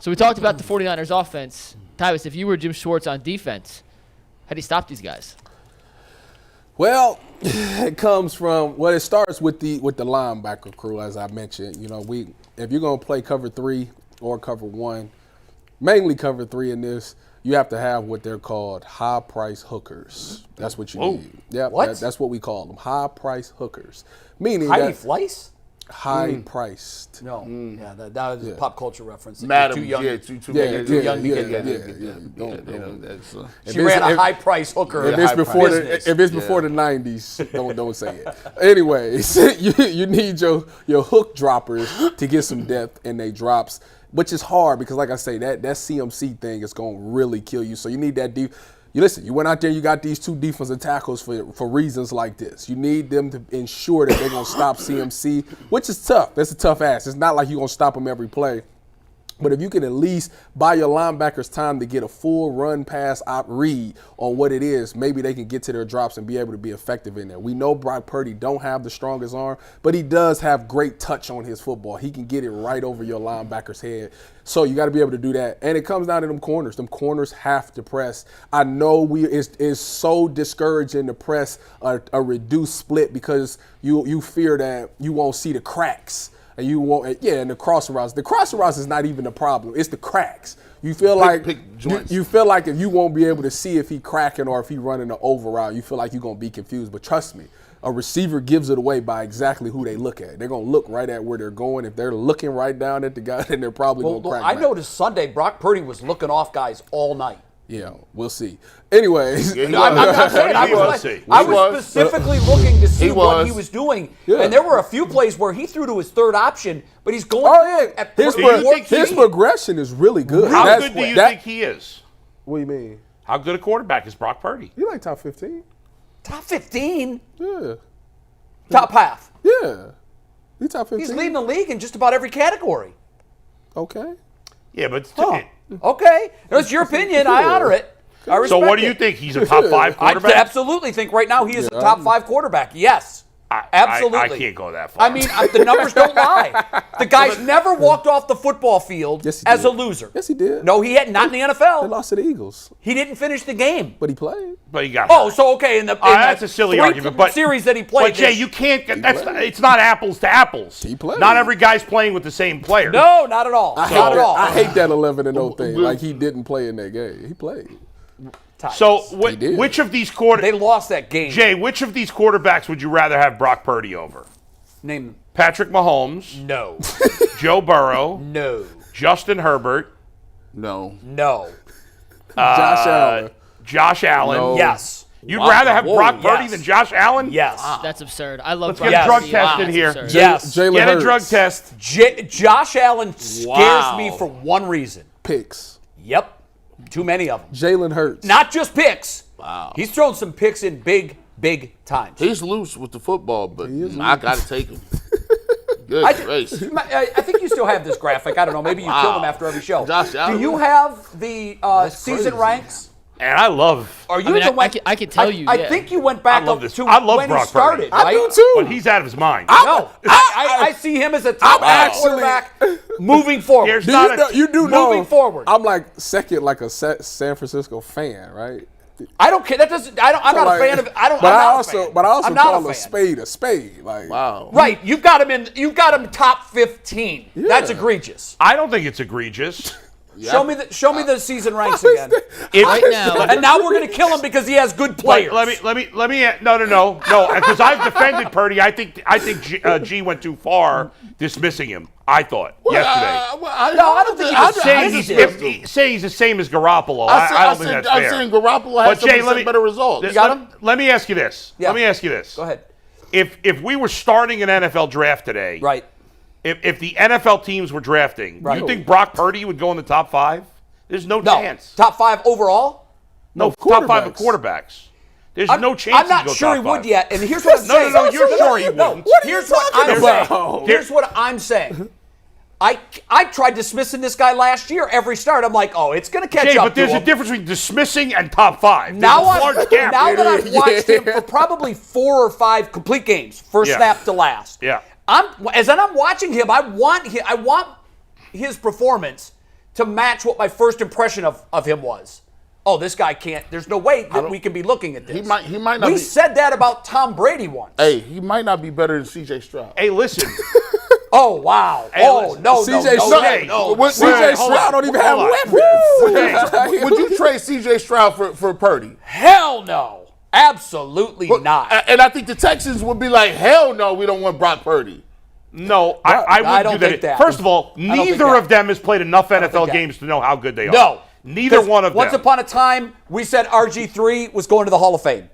So we talked about the 49ers offense. Tyvis, if you were Jim Schwartz on defense, how do you stop these guys? Well, it starts with the linebacker crew, as I mentioned. You know, if you're gonna play cover 3 or cover 1, mainly cover 3 in this, you have to have what they're called high price hookers. That's what you need. Yeah, that's what we call them, high price hookers. Meaning Heidi Fleiss? High priced. No, yeah, that was a pop culture reference. Madam, too young. too young to get that. She ran a high price hooker. If it's before the 90s, don't say it. Anyways, you need your hook droppers to get some depth in they drops, which is hard because, like I say, that CMC thing is going to really kill you. So you need that deep. You went out there, you got these 2 defensive tackles for reasons like this. You need them to ensure that they're going to stop CMC, which is tough. That's a tough ask. It's not like you're going to stop them every play. But if you can at least buy your linebackers time to get a full run pass out read on what it is, maybe they can get to their drops and be able to be effective in there. We know Brock Purdy don't have the strongest arm, but he does have great touch on his football. He can get it right over your linebacker's head. So you got to be able to do that. And it comes down to them corners. Them corners have to press. I know it's so discouraging to press a reduced split because you fear that you won't see the cracks. And and the crossing routes. The crossing routes is not even the problem. It's the cracks. You feel like if you won't be able to see if he cracking or if he running an over route, you feel like you're gonna be confused. But trust me, a receiver gives it away by exactly who they look at. They're gonna look right at where they're going. If they're looking right down at the guy, then they're probably gonna crack. I noticed Sunday Brock Purdy was looking off guys all night. Yeah, we'll see. Anyways, I'm not saying I was specifically looking to see what he was doing, and there were a few plays where he threw to his third option, but he's going. His progression is really good. How good do you think he is? What do you mean? How good a quarterback is Brock Purdy? You like top 15? Top 15? Yeah. Top half? Yeah. He's top 15. He's leading the league in just about every category. Okay. Yeah, but okay, that's your opinion. I honor it. I respect So what do you think? He's a top 5 quarterback? I absolutely think right now he is a top 5 quarterback. Yes. Absolutely. I can't go that far. I mean, the numbers don't lie. The guy's never walked off the football field as a loser. Yes, he did. No, he had not in the NFL. They lost to the Eagles. He didn't finish the game. But he played. But he got hurt. So okay, in that's a silly argument. But series that he played. But Jay, you can't. It's not apples to apples. He played. Not every guy's playing with the same player. No, not at all. Not at all. I hate that 11-0 thing. Like he didn't play in that game. He played. So which of these they lost that game. Jay, which of these quarterbacks would you rather have Brock Purdy over? Name them. Patrick Mahomes. No. Joe Burrow. No. Justin Herbert. No. Josh Allen. No. Yes. You'd rather have Brock Purdy than Josh Allen? Yes. That's absurd. I love. Let's get a drug test in here. Yes. Get a drug test. Josh Allen scares me for one reason. Picks. Yep. Too many of them. Jalen Hurts. Not just picks. Wow. He's thrown some picks in big times. He's loose with the football, but I got to take him. Good race. I think you still have this graphic. I don't know. Maybe you kill him after every show. Josh Allen. Do you have the season ranks? And I love. I can tell you. I think you went back up to when he started. I do too. But he's out of his mind. I see him as a top quarterback moving forward. You do know. Moving forward. I'm like second, like a San Francisco fan, right? I don't care. That doesn't. I'm not a fan of. But I also call a spade. Like wow. Right. You've got him top 15. Yeah. That's egregious. I don't think it's egregious. Yeah. Show me the season ranks again. Right now. And now we're going to kill him because he has good players. Let me. No. Because I've defended Purdy. I think G went too far dismissing him. I thought yesterday. I don't think saying he's the same as Garoppolo. I don't think that's fair. I'm saying Garoppolo has some better results. You got him? Let me ask you this. Yeah. Let me ask you this. Go ahead. If we were starting an NFL draft today, right? If the NFL teams were drafting, right. You think Brock Purdy would go in the top 5? There's no chance. Top 5 overall? No, top 5 of quarterbacks. There's no chance. I'm not sure he would yet. And here's what I'm saying. No, you're sure he wouldn't. No, here's what I'm saying. Here's what I'm saying. I tried dismissing this guy last year every start. I'm like, it's going to catch up. But there's a difference between dismissing and top 5. Now that I've watched him for probably 4 or 5 complete games, first snap to last. Yeah. As I'm watching him, I want his performance to match what my first impression of him was. Oh, this guy can't. There's no way that we can be looking at this. He might not. We said that about Tom Brady once. Hey, he might not be better than C.J. Stroud. Hey, listen. Oh, wow. Hey, oh, listen. no, C.J. no, Stroud. no. C.J. Stroud don't even have weapons. Would you trade C.J. Stroud for Purdy? Hell no. Absolutely not. And I think the Texans would be like, hell no, we don't want Brock Purdy. No, I wouldn't don't do that. think that. First of all, don't think neither that. of them has played enough NFL that. games to know how good they are. No. Neither one of them. Once upon a time, we said RG3 was going to the Hall of Fame.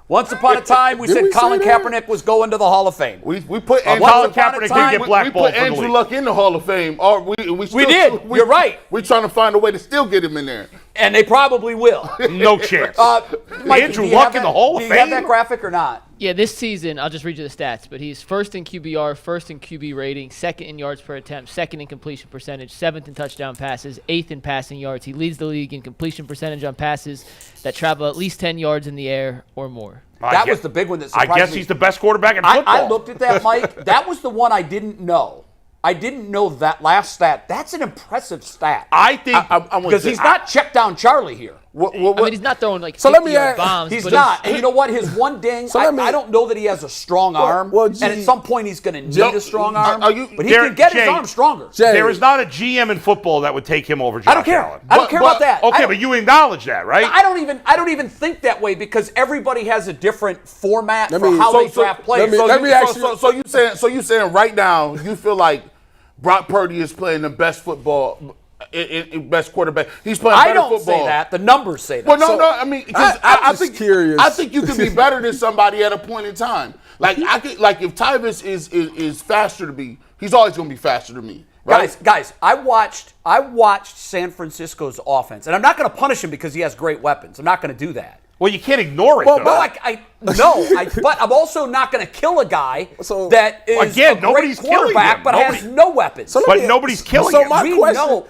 Once upon a time, we Did said we say Colin that? Kaepernick was going to the Hall of Fame. We put Andrew, Colin Once upon a Kaepernick time, did get we blackballed put from the Andrew league. Luck in the Hall of Fame. Or we still, did. You're right. We're trying to find a way to still get him in there. And they probably will. No chance. Mike, Andrew do you Luck have in that- the Hall of Do you have Fame? that graphic or not? Yeah, this season, I'll just read you the stats, but he's first in QBR, first in QB rating, second in yards per attempt, second in completion percentage, seventh in touchdown passes, eighth in passing yards. He leads the league in completion percentage on passes that travel at least 10 yards in the air or more. That was the big one that surprised I me. guess he's the best quarterback in football. I looked at that, Mike. That was the one I didn't know. I didn't know that last stat. That's an impressive stat. I think Because he's not check down Charlie here. I mean, he's not throwing like So let me 50-yard ask- bombs. He's but not. And you know what? His one ding, So let me- I don't know that he has a strong arm. well, and at G- some point, he's going to need a strong arm. are you- but he There- can get his Jay- arm stronger. Jay, there is not a GM in football that would take him over Josh I don't care. Allen. I don't care about that. Okay, I but you acknowledge that, right? I don't even think that way because everybody has a different format Let for me- how so- they draft players. let me ask you- So you saying right now you feel like Brock Purdy is playing the best football, best quarterback. He's playing better I don't football. say that. The numbers say that. Well, no, So, no. I mean, because I'm I just think curious. I think you can be better than somebody at a point in time. Like if Tyvus is faster to me, he's always going to be faster than me. Right? Guys, I watched San Francisco's offense, and I'm not going to punish him because he has great weapons. I'm not going to do that. Well, you can't ignore it, Well, though. But I'm also not going to kill a guy So- that is Again, a great nobody's killing quarterback him. but has no weapons. So let But me- nobody's killing So him. my We question, know.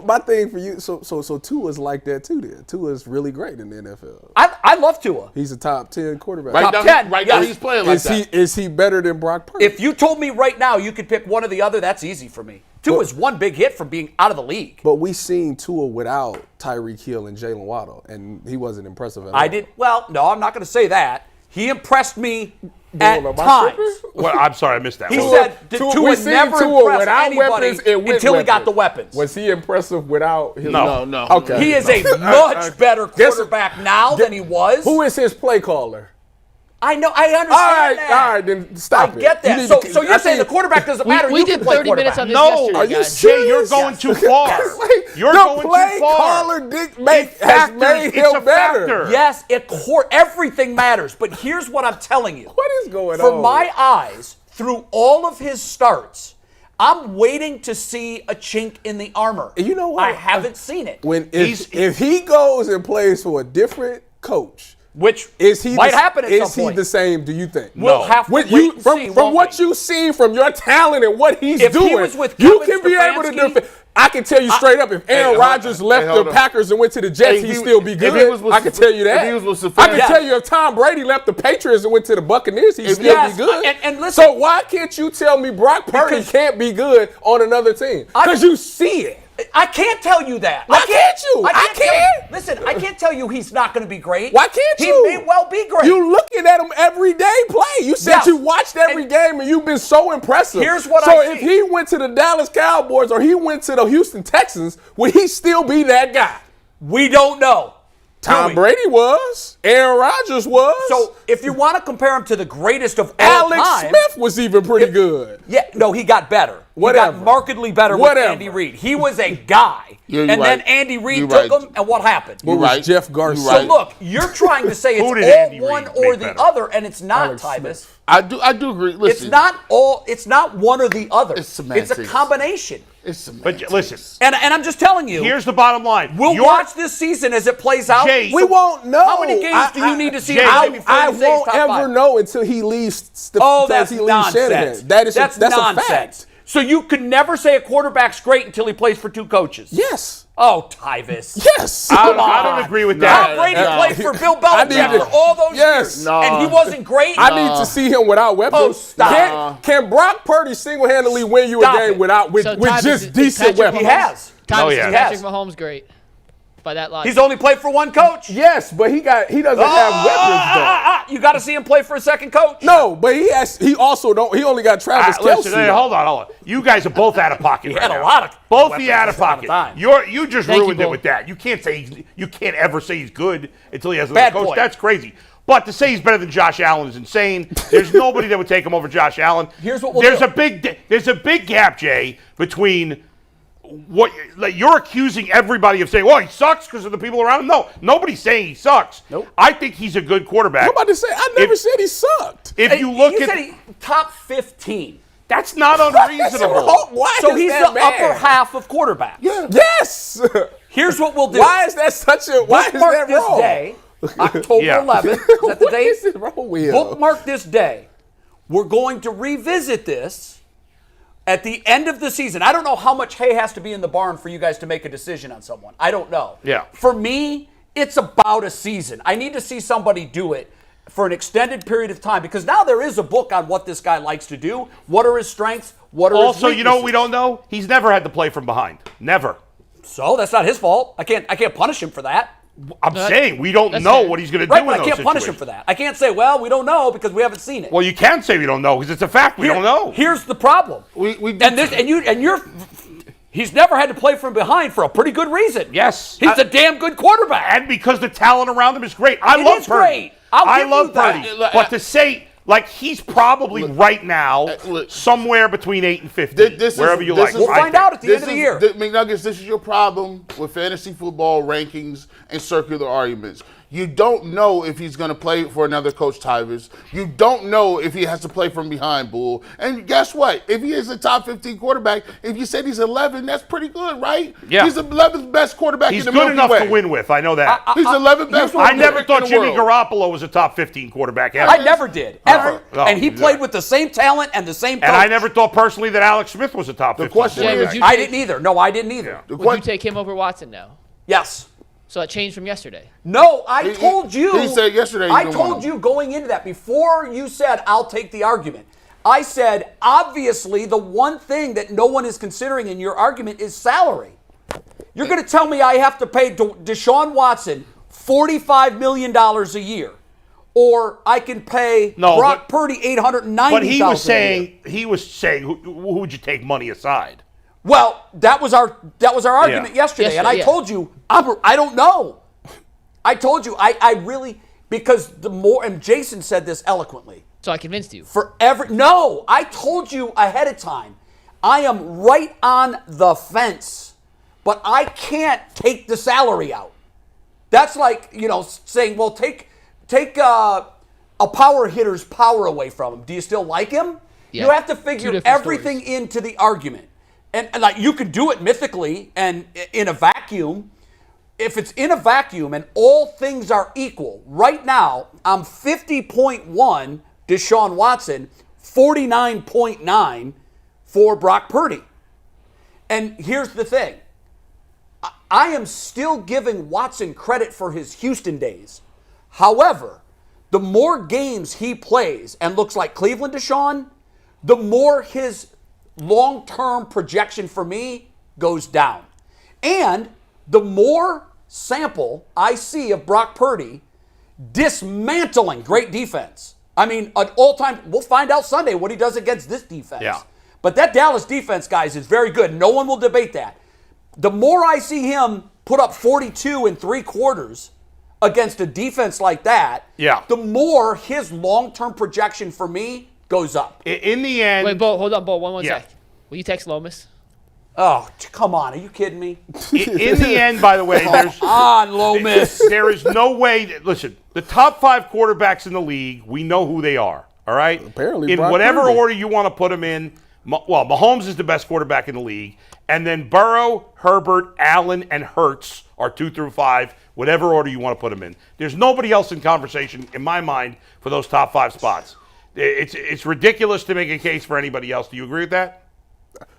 my thing for you, so Tua's like that too. Then Tua's really great in the NFL. I love Tua. He's a top 10 quarterback. Right Top now, 10, right now yes. he's playing like that. Is he better than Brock Purdy? If you told me right now you could pick one or the other, that's easy for me. Tua's one big hit from being out of the league. But we seen Tua without Tyreek Hill and Jalen Waddle, and he wasn't impressive at all. No, I'm not going to say that. He impressed me Am at I times. tripping? Well, I'm sorry, I missed that. He one. said Tua- Tua we seen never Tua impressed without anybody weapons and with until he got the weapons. weapons. Was he impressive without his No. Okay. He is a much better quarterback now than he was. Who is his play caller? I know. I understand that. All right, then stop I get it. that. You need So, to- so you're I saying the think- quarterback doesn't matter? We You did can play 30 minutes on this quarterback. yesterday, Are you guys. Jay, serious? you're going too far. You're the going play too far. caller has factors. made It's him a better. factor. Yes, everything matters. But here's what I'm telling you. What is going For on? my eyes, through all of his starts, I'm waiting to see a chink in the armor. You know what? I haven't seen it. If he goes and plays for a different coach, Which is he might happen at is some point. he the same? Do you think? We'll have to With wait you, and from see, from won't what we? you've seen, from your talent and what he's If he doing, was with you Kevin can be able to Stefanski- defend. I can tell you straight up, if Aaron hold Rodgers on. left Hey, hold the on. Packers and went to the Jets, If he'd he- still be if good. he was with I can tell you that. if he was with I can Stefanski- tell you if Tom Brady left the Patriots and went to the Buccaneers, he'd still Yes, be good. and listen- so why can't you tell me Brock Purdy Because- can't be good on another team? Because you see it. I can't tell you that. Why can't you? I tell can. you- Listen, I can't tell you he's not going to be great. Why can't He you? may well be great. You looking at him every day play. You said Yes. you watched every And game and you've been so impressive. Here's what so I if see. he went to the Dallas Cowboys or he went to the Houston Texans, would he still be that guy? We don't know. Tom we? Brady was. Aaron Rodgers was. So if you want to compare him to the greatest of all Alex time, Smith was even pretty good. yeah, no, he got better. He Whatever. got markedly better Whatever. with Andy Reid. He was a guy. Yeah, you're and then right. Andy Reid You're took right. him, and what happened? What You're was right. Jeff Garcia? You're So right. look, you're trying to say Who did it's Andy all one Reid or make the better? other, and it's not, Alex Tyvus. Smith. I do agree. Listen, It's not one or the other. It's It's semantics. a combination. It's semantics. But listen, And I'm just telling you, here's the bottom line. we'll You're- watch this season as it plays out. Jay, We won't know. How many games do you need to see Jay, him play I before I you say he's won't top ever five? know until he leaves. Oh, that's Shanahan. nonsense. That's nonsense. a fact. So you could never say a quarterback's great until he plays for two coaches. Yes. Oh, Tyvus. Yes. I don't agree with Tom that. Brady no. played for Bill I need Belichick to- for all those Yes. years, No. and he wasn't great. I need to see him without weapons. Oh, stop. Can Brock Purdy single-handedly win you Stop a game it. with So, just Tyvus, is decent Patrick weapons? He has. Thomas, yeah. is Patrick Mahomes great? By that logic. He's only played for one coach. Yes, but he doesn't have weapons though. You got to see him play for a second coach. No, but he also don't. He only got Travis Kelce. Listen, hey, hold on. You guys are both out of pocket. He had right a now. lot of both weapons of you out of at the pocket. time. You just Thank you, ruined it Bull. with that. You can't ever say he's good until he has Bad a coach. point. That's crazy. But to say he's better than Josh Allen is insane. There's nobody that would take him over Josh Allen. Here's what we'll there's do. There's a big gap, Jay, between what you're accusing everybody of saying. Well, he sucks because of the people around him. No, nobody's saying he sucks. Nope. I think he's a good quarterback. I'm about to say I never said he sucked. If you look you at said he top 15. that's not unreasonable. Why So is he's that the bad? upper half of quarterbacks. Yes. Here's what we'll do. Why is that such a? Why is Bookmark that this wrong? day, October Yeah. 11th. Is that the What date? is wrong with him? Bookmark this day. We're going to revisit this at the end of the season. I don't know how much hay has to be in the barn for you guys to make a decision on someone. I don't know. Yeah. For me, it's about a season. I need to see somebody do it for an extended period of time because now there is a book on what this guy likes to do. What are his strengths? What are his Also, you know what we weaknesses? don't know? He's never had to play from behind. Never. So that's not his fault. I can't punish him for that. I'm saying we don't that's know fair. what he's going to do Right, in but I those can't punish him situations. for that. I can't say, well, we don't know because we haven't seen it. Well, you can say we don't know because it's a fact. We don't know. Here's the problem. He's never had to play from behind for a pretty good reason. Yes. He's a damn good quarterback. And because the talent around him is great. I It love is Purdy. great. I'll give love you that. Purdy. But to say, like, he's probably right now look, somewhere between 8 and 15, wherever you like. We'll find out at the end of the year. McNuggets, this is your problem with fantasy football rankings and circular arguments. You don't know if he's going to play for another coach, Tyvus. You don't know if he has to play from behind, Bull. And guess what? If he is a top 15 quarterback, if you said he's 11, that's pretty good, right? Yeah. He's the 11th best quarterback He's in the good Milky enough Way. to win with. I know that. He's 11th best I quarterback never thought in the Jimmy world. Garoppolo was a top 15 quarterback ever. I never did, ever. No, and he no. played with the same talent and the same coach. And I never thought personally that Alex Smith was a top 15 question Jay, quarterback. would you I didn't either. No, I didn't either. would you take him over Watson now? Yes. So that changed from yesterday. No, I told you. he said yesterday he I didn't want told him. you going into that before you said I'll take the argument. I said obviously the one thing that no one is considering in your argument is salary. You're going to tell me I have to pay Deshaun Watson $45 million a year, or I can pay Brock Purdy $890,000. But he was saying, who would you take money aside? Well, that was our argument yesterday, and I told you I don't know. I told you I really, because the more, and Jason said this eloquently. So I convinced you. No, I told you ahead of time. I am right on the fence, but I can't take the salary out. That's like, saying, well, take a power hitter's power away from him. Do you still like him? Yeah. You have to figure Two different everything stories. into the argument. And like you could do it mythically and in a vacuum. If it's in a vacuum and all things are equal, right now I'm 50.1 Deshaun Watson, 49.9 for Brock Purdy. And here's the thing. I am still giving Watson credit for his Houston days. However, the more games he plays and looks like Cleveland Deshaun, the more his long-term projection for me goes down. And the more sample I see of Brock Purdy dismantling great defense. I mean, an all-time, we'll find out Sunday what he does against this defense. Yeah. But that Dallas defense, guys, is very good. No one will debate that. The more I see him put up 42 in 3 quarters against a defense like that, the more his long-term projection for me goes up. In the end... Wait, Bo, hold on, Bo, one sec. Will you text Lomas? Oh, come on. Are you kidding me? In the end, by the way, there's... on, Lomas. There is no way... Listen, the top 5 quarterbacks in the league, we know who they are, all right? Apparently, in Brock whatever Purdy. order you want to put them in, Mahomes is the best quarterback in the league, and then Burrow, Herbert, Allen, and Hurts are 2 through 5, whatever order you want to put them in. There's nobody else in conversation, in my mind, for those top 5 spots. It's ridiculous to make a case for anybody else. Do you agree with that?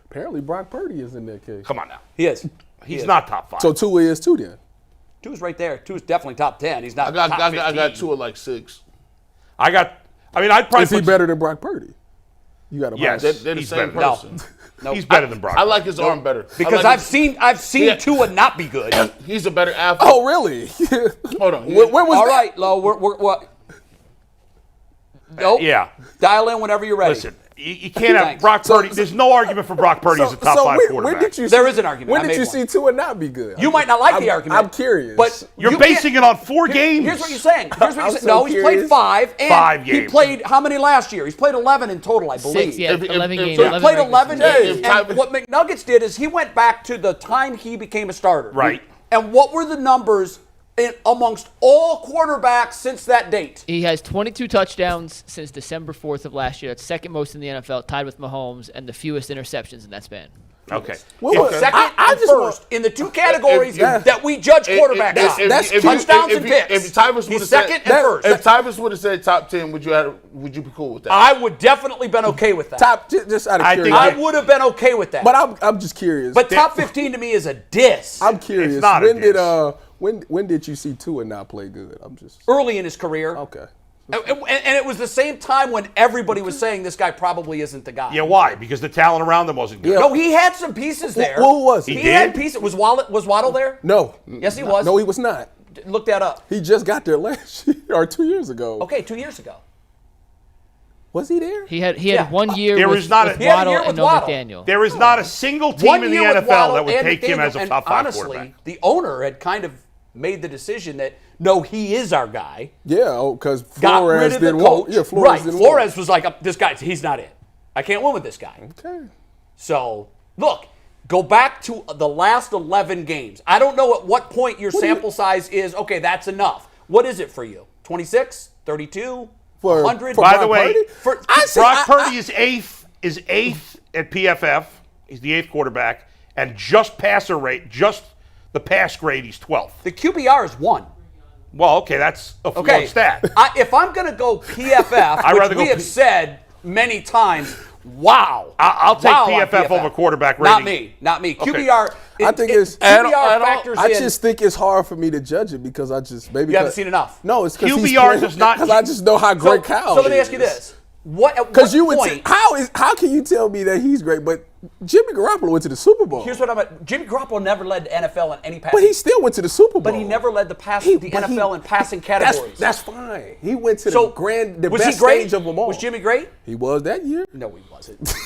Apparently, Brock Purdy is in that case. Come on now. He is. He's not top 5. So Tua is 2 then. 2's right there. 2's definitely top 10. He's not I got top 15. I got 2 at like 6. I'd probably Is he put... better than Brock Purdy? You got to Yes. They're the He's same better. person. Nope. He's better than Brock. I like his arm better. Because I've seen Tua not be good. He's a better athlete. Oh, really? Hold on. When was All that? right, Lo, we're what? Nope. Yeah. Dial in whenever you're ready. Listen, you can't have Thanks. Brock Purdy. There's no argument for Brock Purdy as a top 5 quarterback. When did you There is an argument. When I did you made see one. Tua not be good? You might not like the argument. I'm curious. But You're you basing it on 4 games. Here's what you're saying. Here's what I'm you're saying. so No, he's played curious. 5. And 5 he games. played how many last year? He's played 11 in total, I believe. 6, yeah, If- 11 if- games. so He 11 played regular 11 season. games. Yeah, And what McNuggets did is he went back to the time he became a starter. Right. And what were the numbers amongst all quarterbacks since that date? He has 22 touchdowns since December 4th of last year. That's second most in the NFL, tied with Mahomes, and the fewest interceptions in that span. Okay. Well, Second I and just first in the 2 categories if- that we judge quarterbacks on. that's true. Touchdowns and picks. If Tyvus would He's have said second and first. If Tyvus would have said top 10, would you be cool with that? I would definitely been okay with that. top just out of I think curiosity. I would have been okay with that. But I'm just curious. But top 15 to me is a diss. I'm curious. It's not a When did diss. when did you see Tua not play good? I'm just Early in his career. okay. And it was the same time when everybody was saying this guy probably isn't the guy. Yeah, why? Because the talent around them wasn't good. Yeah. No, he had some pieces there. Who was he? He He had did? pieces. Was Waddle there? No. Yes, he was. No, he was not. Look that up. He just got there last year or 2 years ago. Okay, 2 years ago. Was he there? He had Yeah. 1 year There with, is not a- with He had a Waddle year and with no Waddle. McDaniel. There is not a single team 1 in the year with NFL Waddle that would and take him McDaniel, as a and top 5 honestly, quarterback. the owner had kind of made the decision that no, he is our guy. Yeah, because Got rid Flores of the didn't coach. want. Yeah, Flores right. didn't Flores was like, this guy, he's not it. I can't win with this guy. want. Okay. So, look, go back to the last 11 games. I don't know at what point your sample size is, okay, that's enough. What is it for you? 26? 32? For 100? for By Brock the way, Purdy? I say, Brock Purdy is eighth at PFF. He's the 8th quarterback, and just the pass grade, he's 12th. The QBR is 1. Well, okay, that's a flawed Okay. stat. If I'm going to go PFF, I'd which rather we go have P- said many times, wow. I'll take Wow on PFF over quarterback Not rating. me. QBR. I think it's- QBR factors I in. just think it's hard for me to judge it because I just maybe You haven't seen enough. No, it's because QBR does not- Because I just know how great Kyle. So let me ask you this: What? Because you would point? how can you tell me that he's great, but Jimmy Garoppolo went to the Super Bowl. Here's what I'm at. Jimmy Garoppolo never led the NFL in any passing. But he still went to the Super Bowl. But he never led the But NFL in passing categories. That's fine. He went to so the was best he great? stage of them all. Was Jimmy great? He was that year. No, he wasn't.